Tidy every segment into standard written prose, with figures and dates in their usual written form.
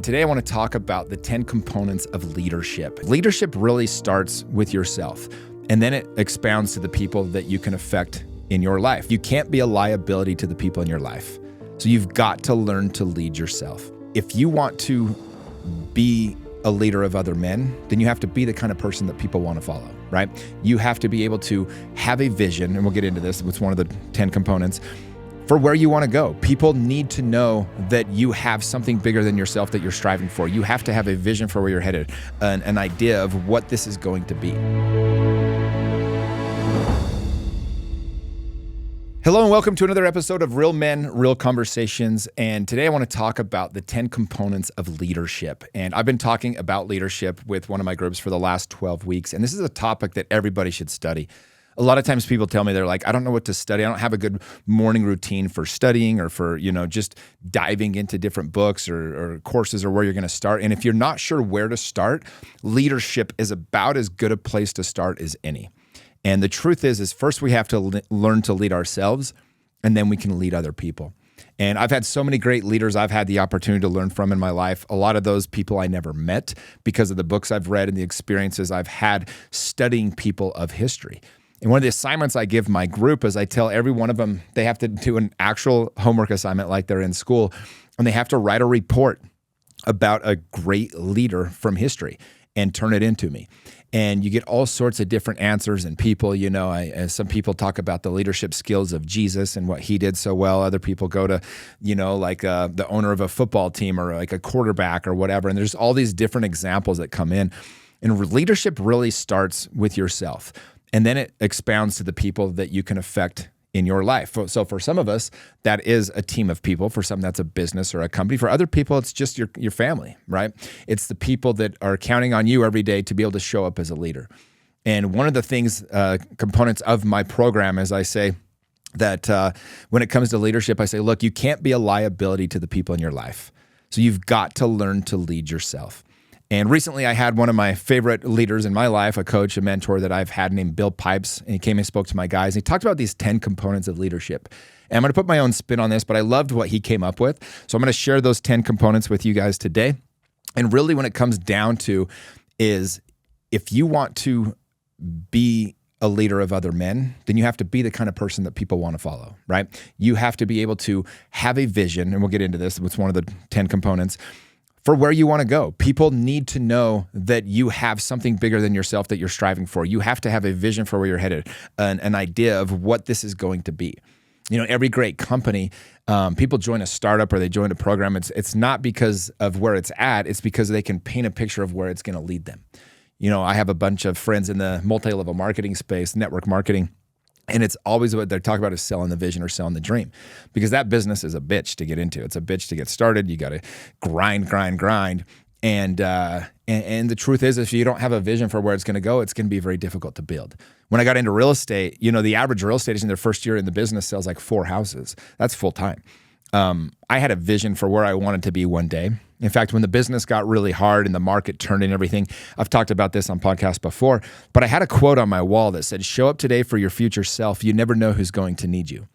today I want to talk about the 10 components of leadership. Leadership really starts with yourself, and then it expounds to the people that you can affect in your life. You can't be a liability to the people in your life. So you've got to learn to lead yourself. If you want to be a leader of other men, then you have to be the kind of person that people want to follow, right? You have to be able to have a vision, and we'll get into this, it's one of the 10 components, for where you want to go. People need to know that you have something bigger than yourself that you're striving for. You have to have a vision for where you're headed, an idea of what this is going to be. Hello and welcome to another episode of Real Men, Real Conversations. And today I want to talk about the 10 components of leadership. And I've been talking about leadership with one of my groups for the last 12 weeks. And this is a topic that everybody should study. A lot of times people tell me, they're like, I don't know what to study. I don't have a good morning routine for studying or for, just diving into different books or courses or where you're going to start. And if you're not sure where to start, leadership is about as good a place to start as any. And the truth is first we have to learn to lead ourselves, and then we can lead other people. And I've had so many great leaders I've had the opportunity to learn from in my life. A lot of those people I never met because of the books I've read and the experiences I've had studying people of history. And one of the assignments I give my group is I tell every one of them they have to do an actual homework assignment like they're in school, and they have to write a report about a great leader from history and turn it into me. And you get all sorts of different answers and people, some people talk about the leadership skills of Jesus and what he did so well. Other people go to, the owner of a football team or like a quarterback or whatever. And there's all these different examples that come in. And leadership really starts with yourself. And then it expounds to the people that you can affect in your life. So for some of us, that is a team of people. For some, that's a business or a company. For other people, it's just your family, right? It's the people that are counting on you every day to be able to show up as a leader. And one of the things, components of my program is I say that when it comes to leadership, I say, look, you can't be a liability to the people in your life. So you've got to learn to lead yourself. And recently I had one of my favorite leaders in my life, a coach, a mentor that I've had named Bill Pipes, and he came and spoke to my guys. And he talked about these 10 components of leadership. And I'm going to put my own spin on this, but I loved what he came up with. So I'm going to share those 10 components with you guys today. And really when it comes down to is if you want to be a leader of other men, then you have to be the kind of person that people want to follow, right? You have to be able to have a vision, and we'll get into this. It's one of the 10 components for where you want to go. People need to know that you have something bigger than yourself that you're striving for. You have to have a vision for where you're headed, an idea of what this is going to be. Every great company, people join a startup or they join a program. It's not because of where it's at. It's because they can paint a picture of where it's going to lead them. I have a bunch of friends in the multi-level marketing space, network marketing, and it's always what they're talking about is selling the vision or selling the dream, because that business is a bitch to get into. It's a bitch to get started. You got to grind. And the truth is, if you don't have a vision for where it's going to go, it's going to be very difficult to build. When I got into real estate, the average real estate agent in their first year in the business sells like 4 houses. That's full time. I had a vision for where I wanted to be one day. In fact, when the business got really hard and the market turned and everything, I've talked about this on podcasts before, but I had a quote on my wall that said, show up today for your future self. You never know who's going to need you.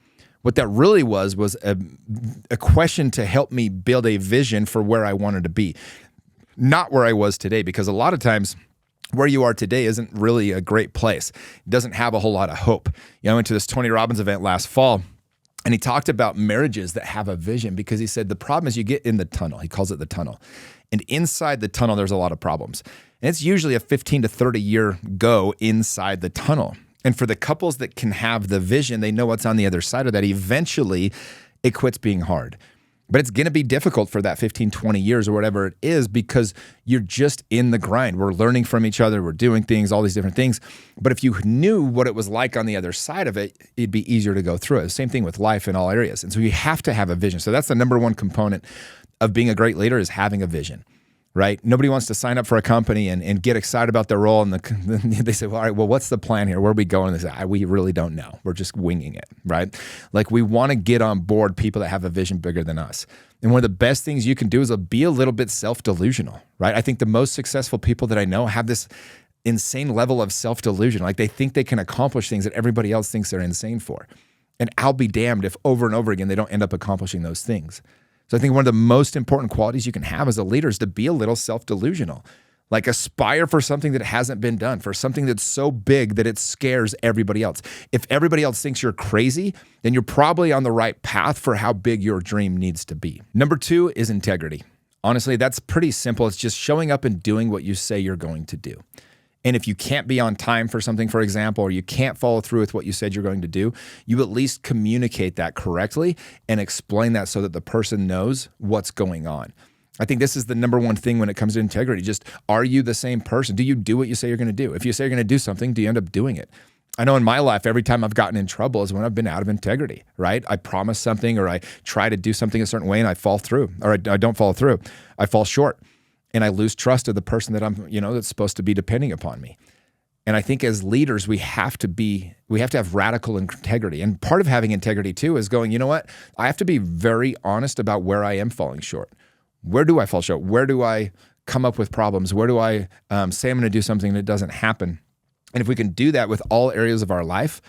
What that really was a question to help me build a vision for where I wanted to be, not where I was today, because a lot of times where you are today isn't really a great place. It doesn't have a whole lot of hope. I went to this Tony Robbins event last fall, and he talked about marriages that have a vision, because he said the problem is you get in the tunnel. He calls it the tunnel. And inside the tunnel, there's a lot of problems. And it's usually a 15 to 30 year go inside the tunnel. And for the couples that can have the vision, they know what's on the other side of that. Eventually, it quits being hard. But it's going to be difficult for that 15, 20 years or whatever it is, because you're just in the grind. We're learning from each other. We're doing things, all these different things. But if you knew what it was like on the other side of it, it'd be easier to go through it. Same thing with life in all areas. And so you have to have a vision. So that's the number one component of being a great leader, is having a vision, right? Nobody wants to sign up for a company and get excited about their role. And they say, well, all right, well, what's the plan here? Where are we going? And they say, we really don't know. We're just winging it, right? Like, we want to get on board people that have a vision bigger than us. And one of the best things you can do is be a little bit self-delusional, right? I think the most successful people that I know have this insane level of self-delusion. Like, they think they can accomplish things that everybody else thinks they're insane for. And I'll be damned if over and over again they don't end up accomplishing those things. So I think one of the most important qualities you can have as a leader is to be a little self-delusional. Like aspire for something that hasn't been done, for something that's so big that it scares everybody else. If everybody else thinks you're crazy, then you're probably on the right path for how big your dream needs to be. Number 2 is integrity. Honestly, that's pretty simple. It's just showing up and doing what you say you're going to do. And if you can't be on time for something, for example, or you can't follow through with what you said you're going to do, you at least communicate that correctly and explain that so that the person knows what's going on. I think this is the number one thing when it comes to integrity. Just, are you the same person? Do you do what you say you're going to do? If you say you're going to do something, do you end up doing it? I know in my life, every time I've gotten in trouble is when I've been out of integrity, right? I promise something or I try to do something a certain way and I fall through, or I don't follow through. I fall short and I lose trust of the person that that's supposed to be depending upon me. And I think as leaders, we have to have radical integrity. And part of having integrity too is going, you know what? I have to be very honest about where I am falling short. Where do I fall short? Where do I come up with problems? Where do I say I'm going to do something that doesn't happen? And if we can do that with all areas of our life,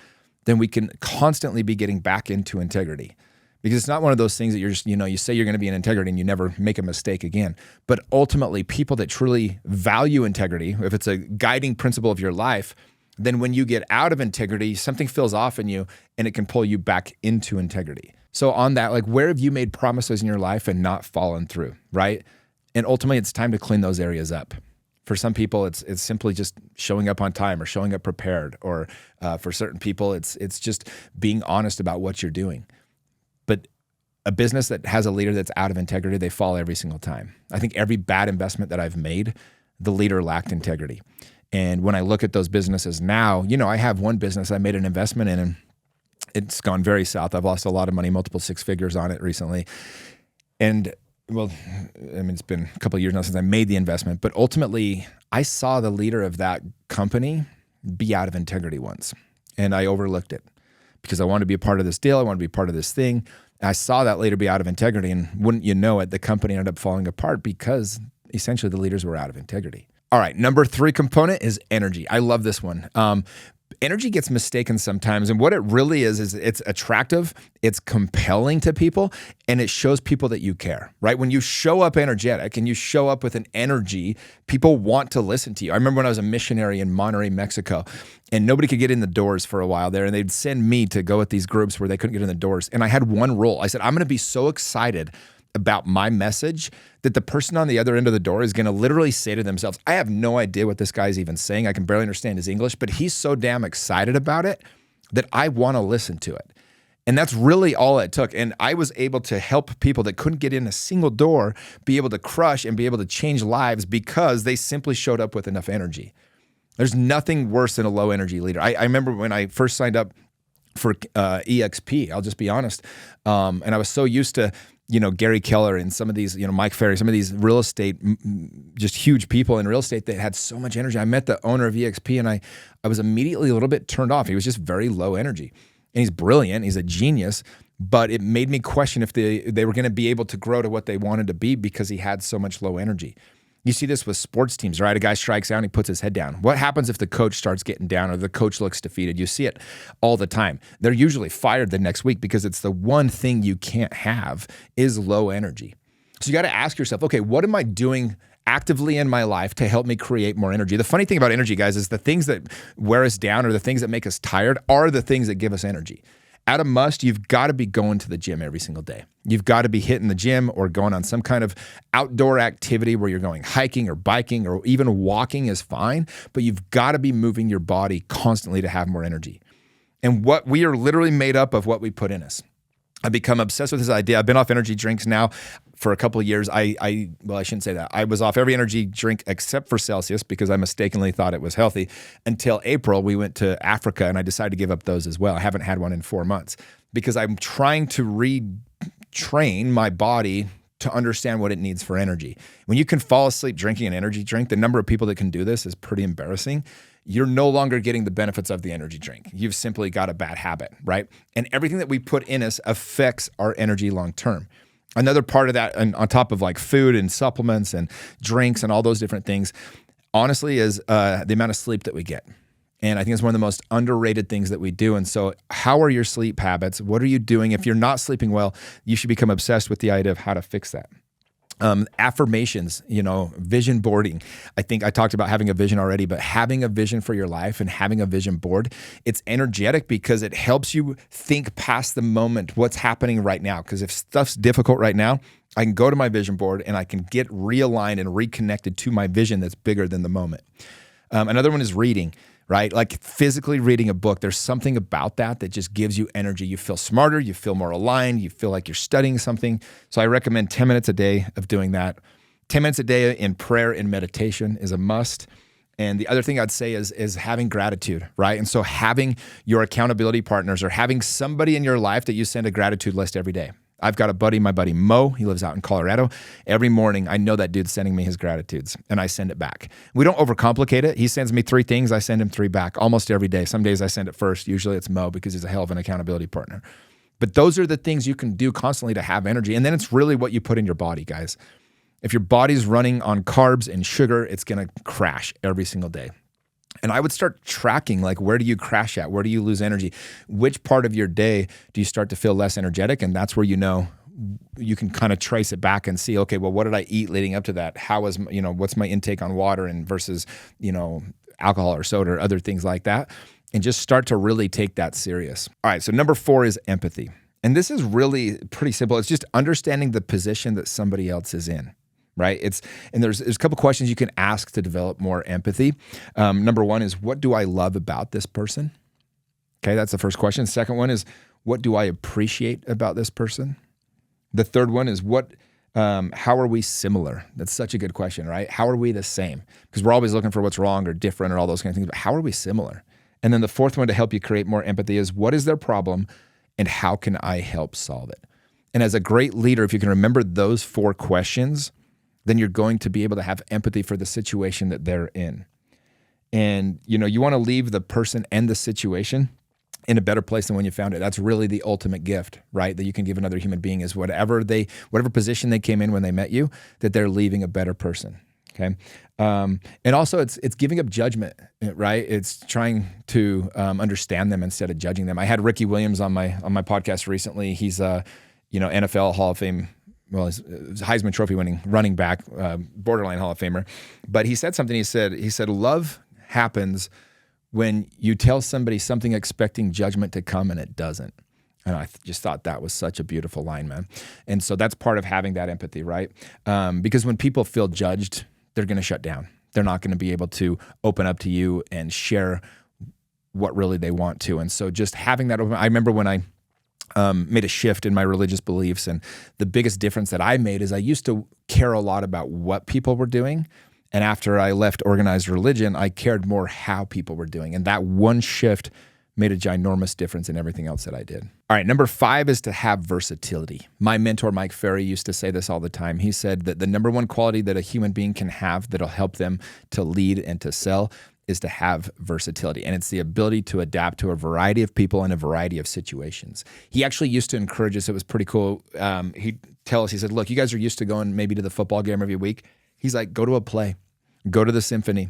then we can constantly be getting back into integrity. Because it's not one of those things that you're just, you say you're going to be in integrity and you never make a mistake again. But ultimately, people that truly value integrity, if it's a guiding principle of your life, then when you get out of integrity, something feels off in you and it can pull you back into integrity. So on that, like, where have you made promises in your life and not fallen through, right? And ultimately, it's time to clean those areas up. For some people, it's simply just showing up on time or showing up prepared. Or for certain people, it's just being honest about what you're doing. But a business that has a leader that's out of integrity, they fall every single time. I think every bad investment that I've made, the leader lacked integrity. And when I look at those businesses now, I have one business I made an investment in and it's gone very south. I've lost a lot of money, multiple 6 figures on it recently. And it's been a couple of years now since I made the investment, but ultimately I saw the leader of that company be out of integrity once. And I overlooked it because I wanted to be a part of this deal. I wanted to be part of this thing. And I saw that leader be out of integrity, and wouldn't you know it, the company ended up falling apart because essentially the leaders were out of integrity. All right, number 3 component is energy. I love this one. Energy gets mistaken sometimes, and what it really is it's attractive, it's compelling to people, and it shows people that you care, right? When you show up energetic and you show up with an energy, people want to listen to you. I remember when I was a missionary in Monterrey, Mexico, and nobody could get in the doors for a while there, and they'd send me to go with these groups where they couldn't get in the doors, and I had one rule. I said, I'm going to be so excited about my message that the person on the other end of the door is going to literally say to themselves, I have no idea what this guy's even saying. I can barely understand his English, but he's so damn excited about it that I want to listen to it. And that's really all it took. And I was able to help people that couldn't get in a single door be able to crush and be able to change lives because they simply showed up with enough energy. There's nothing worse than a low energy leader. I remember when I first signed up for EXP, I'll just be honest. And I was so used to Gary Keller and some of these, Mike Ferry, some of these real estate, just huge people in real estate that had so much energy. I met the owner of EXP and I was immediately a little bit turned off. He was just very low energy. And he's brilliant. He's a genius. But it made me question if they were going to be able to grow to what they wanted to be because he had so much low energy. You see this with sports teams, right? A guy strikes out and he puts his head down. What happens if the coach starts getting down or the coach looks defeated? You see it all the time. They're usually fired the next week because it's the one thing you can't have is low energy. So you got to ask yourself, okay, what am I doing actively in my life to help me create more energy? The funny thing about energy, guys, is the things that wear us down or the things that make us tired are the things that give us energy. At a must, you've got to be going to the gym every single day. You've got to be hitting the gym or going on some kind of outdoor activity where you're going hiking or biking or even walking is fine, but you've got to be moving your body constantly to have more energy. And what we are literally made up of what we put in us. I've become obsessed with this idea. I've been off energy drinks now for a couple of years. I shouldn't say that. I was off every energy drink except for Celsius because I mistakenly thought it was healthy. Until April, we went to Africa and I decided to give up those as well. I haven't had one in 4 months because I'm trying to retrain my body to understand what it needs for energy. When you can fall asleep drinking an energy drink, the number of people that can do this is pretty embarrassing. You're no longer getting the benefits of the energy drink. You've simply got a bad habit, right? And everything that we put in us affects our energy long-term. Another part of that, and on top of like food and supplements and drinks and all those different things, honestly, is the amount of sleep that we get. And I think it's one of the most underrated things that we do. And so how are your sleep habits? What are you doing? If you're not sleeping well, you should become obsessed with the idea of how to fix that. Affirmations, vision boarding. I think I talked about having a vision already, but having a vision for your life and having a vision board, it's energetic because it helps you think past the moment, what's happening right now. Because if stuff's difficult right now, I can go to my vision board and I can get realigned and reconnected to my vision that's bigger than the moment. Another one is reading. Right? Like physically reading a book, there's something about that just gives you energy. You feel smarter, you feel more aligned, you feel like you're studying something. So I recommend 10 minutes a day of doing that. 10 minutes a day in prayer and meditation is a must. And the other thing I'd say is having gratitude, right? And so having your accountability partners or having somebody in your life that you send a gratitude list every day. I've got my buddy Mo, he lives out in Colorado. Every morning, I know that dude's sending me his gratitudes and I send it back. We don't overcomplicate it. He sends me 3 things, I send him 3 back almost every day. Some days I send it first. Usually it's Mo because he's a hell of an accountability partner. But those are the things you can do constantly to have energy. And then it's really what you put in your body, guys. If your body's running on carbs and sugar, it's going to crash every single day. And I would start tracking, like, where do you crash at? Where do you lose energy? Which part of your day do you start to feel less energetic? And that's where you can kind of trace it back and see, okay, well, what did I eat leading up to that? How was, what's my intake on water and versus, alcohol or soda or other things like that? And just start to really take that serious. All right, so number 4 is empathy. And this is really pretty simple. It's just understanding the position that somebody else is in. Right? There's a couple questions you can ask to develop more empathy. Number 1 is, what do I love about this person? Okay, that's the first question. Second one is, what do I appreciate about this person? The third one is, how are we similar? That's such a good question, right? How are we the same? Because we're always looking for what's wrong or different or all those kind of things, but how are we similar? And then the fourth one to help you create more empathy is, what is their problem and how can I help solve it? And as a great leader, if you can remember those 4 questions, then you're going to be able to have empathy for the situation that they're in. And, you want to leave the person and the situation in a better place than when you found it. That's really the ultimate gift, right? That you can give another human being is whatever position they came in when they met you, that they're leaving a better person. Okay. And also it's giving up judgment, right? It's trying to understand them instead of judging them. I had Ricky Williams on my podcast recently. He's NFL Hall of Fame. Well, he's Heisman Trophy winning running back, borderline Hall of Famer. But he said something. He said, love happens when you tell somebody something expecting judgment to come and it doesn't. And I just thought that was such a beautiful line, man. And so that's part of having that empathy, right? Because when people feel judged, they're going to shut down. They're not going to be able to open up to you and share what really they want to. And so just having that open, I remember when I made a shift in my religious beliefs. And the biggest difference that I made is I used to care a lot about what people were doing. And after I left organized religion, I cared more how people were doing. And that one shift made a ginormous difference in everything else that I did. All right, number 5 is to have versatility. My mentor, Mike Ferry, used to say this all the time. He said that the number 1 quality that a human being can have that'll help them to lead and to sell is to have versatility. And it's the ability to adapt to a variety of people and a variety of situations. He actually used to encourage us. It was pretty cool. He'd tell us, he said, look, you guys are used to going maybe to the football game every week. He's like, go to a play, go to the symphony,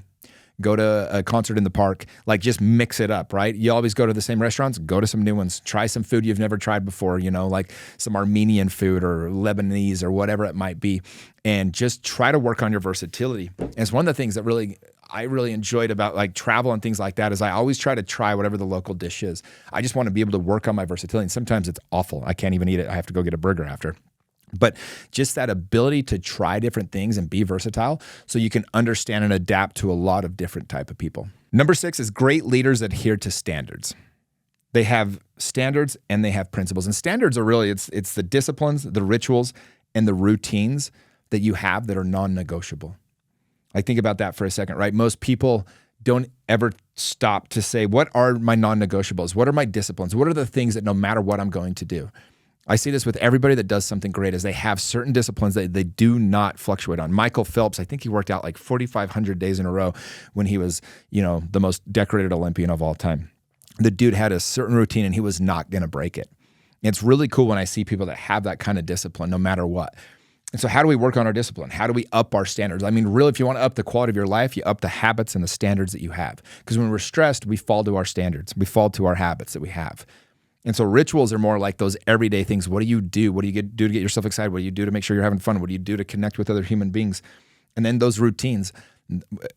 go to a concert in the park, like just mix it up, right? You always go to the same restaurants, go to some new ones, try some food you've never tried before, like some Armenian food or Lebanese or whatever it might be, and just try to work on your versatility. And it's one of the things that I really enjoyed about like travel and things like that is I always try to try whatever the local dish is. I just want to be able to work on my versatility. And sometimes it's awful. I can't even eat it. I have to go get a burger after. But just that ability to try different things and be versatile so you can understand and adapt to a lot of different type of people. Number 6 is great leaders adhere to standards. They have standards and they have principles. And standards are really, it's the disciplines, the rituals, and the routines that you have that are non-negotiable. Like think about that for a second, right? Most people don't ever stop to say, what are my non-negotiables? What are my disciplines? What are the things that no matter what I'm going to do? I see this with everybody that does something great is they have certain disciplines that they do not fluctuate on. Michael Phelps, I think he worked out like 4,500 days in a row when he was, the most decorated Olympian of all time. The dude had a certain routine and he was not going to break it. And it's really cool when I see people that have that kind of discipline no matter what. And so how do we work on our discipline? How do we up our standards? I mean, really, if you want to up the quality of your life, you up the habits and the standards that you have. Because when we're stressed, we fall to our standards. We fall to our habits that we have. And so rituals are more like those everyday things. What do you do? What do you do to get yourself excited? What do you do to make sure you're having fun? What do you do to connect with other human beings? And then those routines,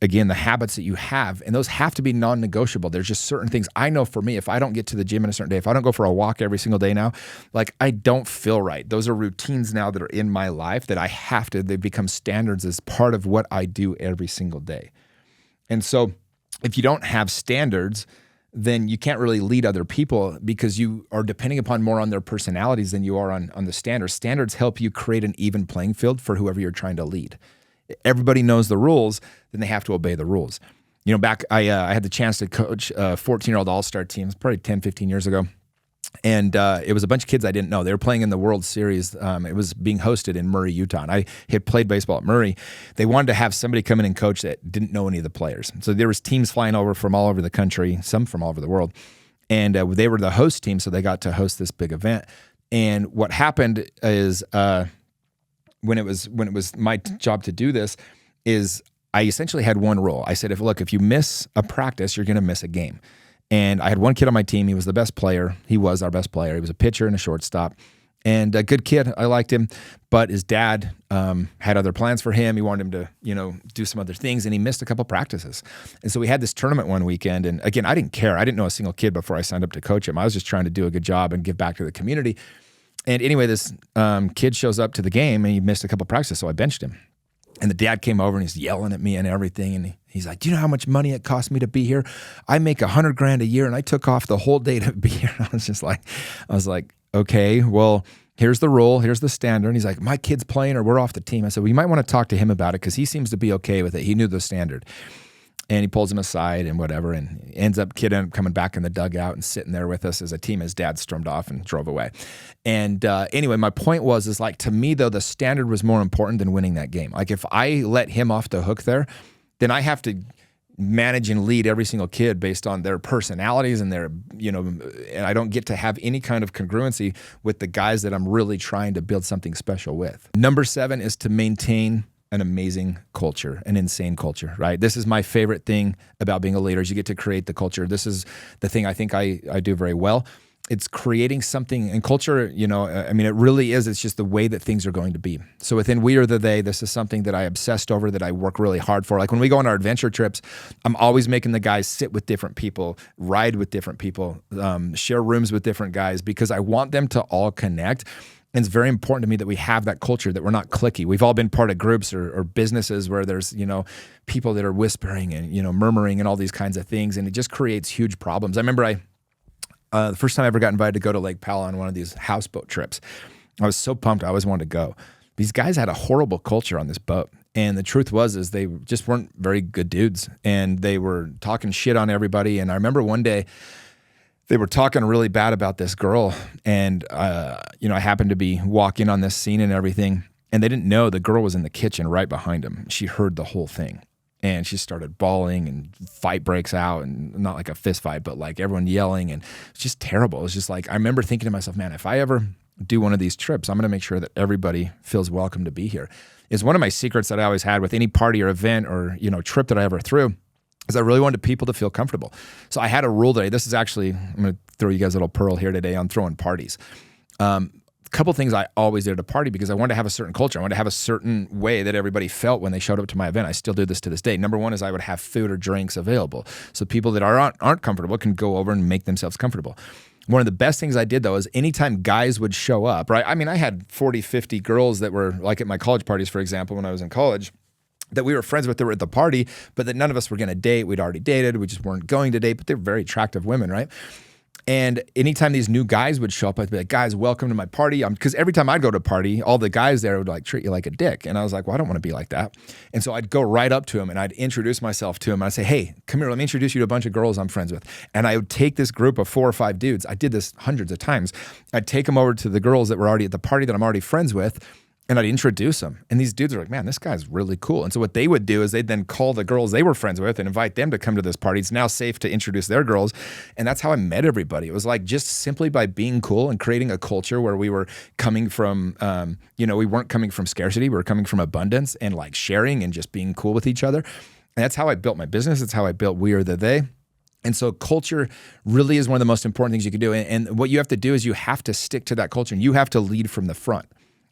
again, the habits that you have, and those have to be non-negotiable. There's just certain things. I know for me, if I don't get to the gym in a certain day, if I don't go for a walk every single day now, like I don't feel right. Those are routines now that are in my life that I have to, they become standards as part of what I do every single day. And so if you don't have standards, then you can't really lead other people because you are depending upon more on their personalities than you are on the standards. Standards help you create an even playing field for whoever you're trying to lead. Everybody knows the rules, then they have to obey the rules. You know, back, I had the chance to coach a 14-year-old all-star team, probably 10, 15 years ago. And it was a bunch of kids I didn't know. They were playing in the World Series. It was being hosted in Murray, Utah. And I had played baseball at Murray. They wanted to have somebody come in and coach that didn't know any of the players. So there was teams flying over from all over the country, some from all over the world. And they were the host team, so they got to host this big event. And what happened is when it was my job to do this is I essentially had one rule. I said, if you miss a practice, you're going to miss a game. And I had one kid on my team. He was the best player. He was our best player. He was a pitcher and a shortstop. And a good kid. I liked him. But his dad had other plans for him. He wanted him to, do some other things. And he missed a couple practices. And so we had this tournament one weekend. And again, I didn't care. I didn't know a single kid before I signed up to coach him. I was just trying to do a good job and give back to the community. And anyway, this kid shows up to the game and he missed a couple practices. So I benched him. And the dad came over and he's yelling at me and everything. And he's like, do you know how much money it cost me to be here? I make $100,000 a year and I took off the whole day to be here. And I was like, okay, well, here's the rule. Here's the standard. And he's like, my kid's playing or we're off the team. I said, well, you might want to talk to him about it because he seems to be okay with it. He knew the standard. And he pulls him aside and whatever, and ends up coming back in the dugout and sitting there with us as a team. His dad stormed off and drove away. And anyway, my point is like, to me though, the standard was more important than winning that game. Like if I let him off the hook there, then I have to manage and lead every single kid based on their personalities and their, and I don't get to have any kind of congruency with the guys that I'm really trying to build something special with. Number 7 is to maintain an amazing culture, an insane culture, right? This is my favorite thing about being a leader is you get to create the culture. This is the thing I think I do very well. It's creating something, and culture, it really is. It's just the way that things are going to be. So within We Are the They, this is something that I obsessed over, that I work really hard for. Like when we go on our adventure trips, I'm always making the guys sit with different people, ride with different people, share rooms with different guys, because I want them to all connect. And it's very important to me that we have that culture, that we're not cliquey. We've all been part of groups or businesses where there's, people that are whispering and, murmuring and all these kinds of things. And it just creates huge problems. I remember the first time I ever got invited to go to Lake Powell on one of these houseboat trips, I was so pumped. I always wanted to go. These guys had a horrible culture on this boat. And the truth is they just weren't very good dudes. And they were talking shit on everybody. And I remember one day, they were talking really bad about this girl, and I happened to be walking on this scene and everything, and they didn't know the girl was in the kitchen right behind them. She heard the whole thing, and she started bawling, and fight breaks out, and not like a fist fight, but like everyone yelling, and it's just terrible. It's just like I remember thinking to myself, man, if I ever do one of these trips, I'm going to make sure that everybody feels welcome to be here. It's one of my secrets that I always had with any party or event or trip that I ever threw. Because I really wanted people to feel comfortable. So I had a rule today. This is actually, I'm going to throw you guys a little pearl here today on throwing parties. A couple things I always did at a party because I wanted to have a certain culture. I wanted to have a certain way that everybody felt when they showed up to my event. I still do this to this day. Number 1 is I would have food or drinks available. So people that aren't comfortable can go over and make themselves comfortable. One of the best things I did, though, is anytime guys would show up, right? I mean, I had 40, 50 girls that were like at my college parties, for example, when I was in college, that we were friends with that were at the party, but that none of us were going to date. We'd already dated. We just weren't going to date, but they're very attractive women, right? And anytime these new guys would show up, I'd be like, guys, welcome to my party. Because every time I'd go to a party, all the guys there would like treat you like a dick. And I was like, well, I don't want to be like that. And so I'd go right up to him and I'd introduce myself to him. And I'd say, hey, come here, let me introduce you to a bunch of girls I'm friends with. And I would take this group of 4 or 5 dudes. I did this hundreds of times. I'd take them over to the girls that were already at the party that I'm already friends with. And I'd introduce them. And these dudes are like, man, this guy's really cool. And so what they would do is they'd then call the girls they were friends with and invite them to come to this party. It's now safe to introduce their girls. And that's how I met everybody. It was like just simply by being cool and creating a culture where we were coming from, we weren't coming from scarcity. We were coming from abundance and like sharing and just being cool with each other. And that's how I built my business. That's how I built We Are the They. And so culture really is one of the most important things you can do. And what you have to do is you have to stick to that culture and you have to lead from the front.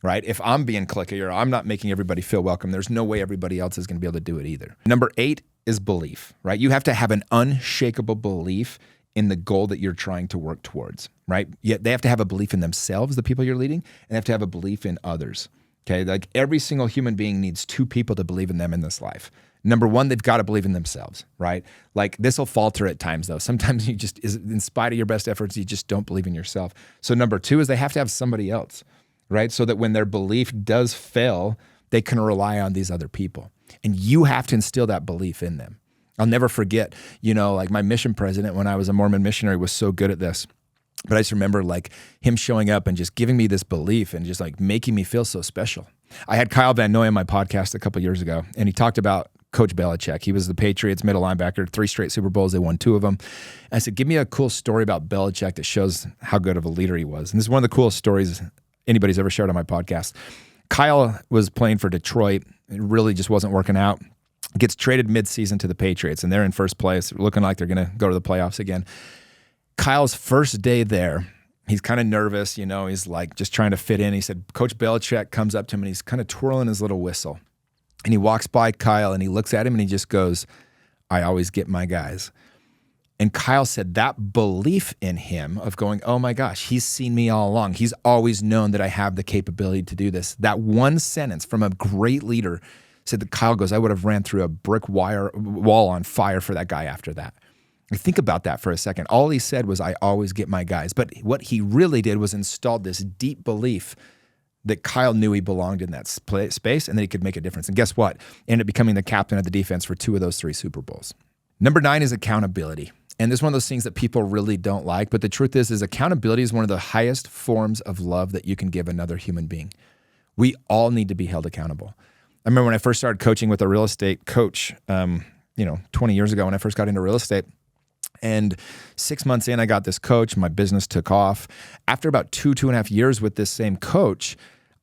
Right? If I'm being cliquey or I'm not making everybody feel welcome, there's no way everybody else is going to be able to do it either. Number 8 is belief, right? You have to have an unshakable belief in the goal that you're trying to work towards, right? Yet they have to have a belief in themselves, the people you're leading, and they have to have a belief in others. Okay? Like every single human being needs 2 people to believe in them in this life. Number 1, they've got to believe in themselves, right? Like this will falter at times though. Sometimes you just, in spite of your best efforts, you just don't believe in yourself. So number 2 is they have to have somebody else, right? So that when their belief does fail, they can rely on these other people. And you have to instill that belief in them. I'll never forget, like my mission president when I was a Mormon missionary was so good at this. But I just remember like him showing up and just giving me this belief and just like making me feel so special. I had Kyle Van Noy on my podcast a couple years ago, and he talked about Coach Belichick. He was the Patriots middle linebacker, 3 straight Super Bowls. They won 2 of them. And I said, give me a cool story about Belichick that shows how good of a leader he was. And this is one of the coolest stories anybody's ever shared on my podcast. Kyle was playing for Detroit. It really just wasn't working out. Gets traded midseason to the Patriots, and they're in first place, looking like they're going to go to the playoffs again. Kyle's first day there, he's kind of nervous, he's like just trying to fit in. He said, Coach Belichick comes up to him, and he's kind of twirling his little whistle. And he walks by Kyle, and he looks at him, and he just goes, I always get my guys. And Kyle said that belief in him of going, oh my gosh, he's seen me all along. He's always known that I have the capability to do this. That one sentence from a great leader said that Kyle goes, I would have ran through a brick wall on fire for that guy after that. Think about that for a second. All he said was, I always get my guys. But what he really did was installed this deep belief that Kyle knew he belonged in that space and that he could make a difference. And guess what? Ended up becoming the captain of the defense for 2 of those 3 Super Bowls. Number 9 is accountability. And this is one of those things that people really don't like. But the truth is accountability is one of the highest forms of love that you can give another human being. We all need to be held accountable. I remember when I first started coaching with a real estate coach, 20 years ago when I first got into real estate. And 6 months in, I got this coach. My business took off. After about 2.5 years with this same coach,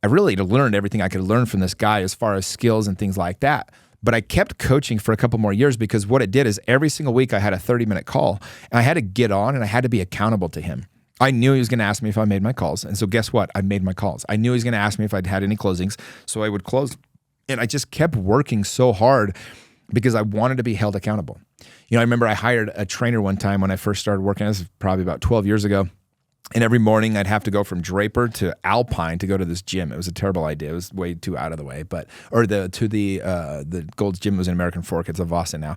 I really learned everything I could learn from this guy as far as skills and things like that. But I kept coaching for a couple more years because what it did is every single week I had a 30-minute call, and I had to get on and I had to be accountable to him. I knew he was going to ask me if I made my calls. And so guess what? I made my calls. I knew he was going to ask me if I'd had any closings. So I would close. And I just kept working so hard because I wanted to be held accountable. I remember I hired a trainer one time when I first started working. This was probably about 12 years ago. And every morning I'd have to go from Draper to Alpine to go to this gym. It was a terrible idea. It was way too out of the way, the Gold's Gym was in American Fork. It's a Vasa now.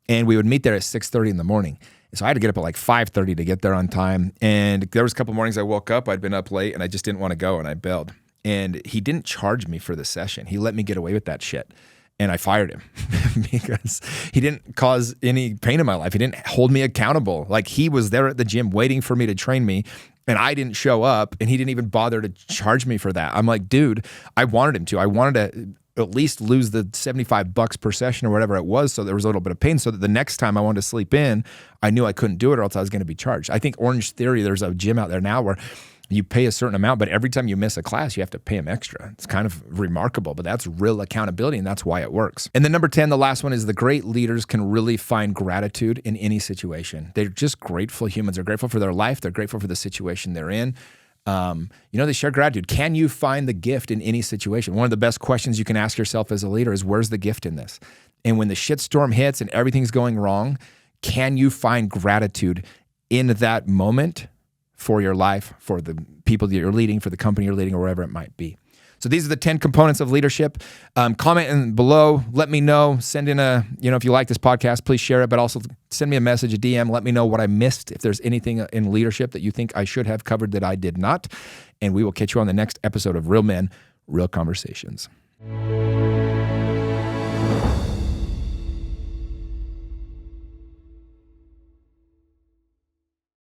And we would meet there at 6:30 in the morning. So I had to get up at like 5:30 to get there on time. And there was a couple mornings I woke up, I'd been up late and I just didn't want to go, and I bailed. And he didn't charge me for the session. He let me get away with that shit. And I fired him because he didn't cause any pain in my life. He didn't hold me accountable. Like, he was there at the gym waiting for me to train me, and I didn't show up, and he didn't even bother to charge me for that. I'm like, dude, I wanted him to. I wanted to at least lose the $75 per session or whatever it was, so there was a little bit of pain, so that the next time I wanted to sleep in, I knew I couldn't do it or else I was going to be charged. I think Orange Theory, there's a gym out there now where you pay a certain amount, but every time you miss a class, you have to pay them extra. It's kind of remarkable, but that's real accountability, and that's why it works. And then number 10, the last one, is the great leaders can really find gratitude in any situation. They're just grateful humans. They're grateful for their life. They're grateful for the situation they're in. They share gratitude. Can you find the gift in any situation? One of the best questions you can ask yourself as a leader is, where's the gift in this? And when the shitstorm hits and everything's going wrong, can you find gratitude in that moment for your life, for the people that you're leading, for the company you're leading, or wherever it might be? So these are the 10 components of leadership. Comment below. Let me know. Send in if you like this podcast, please share it, but also send me a message, a DM. Let me know what I missed, if there's anything in leadership that you think I should have covered that I did not. And we will catch you on the next episode of Real Men, Real Conversations.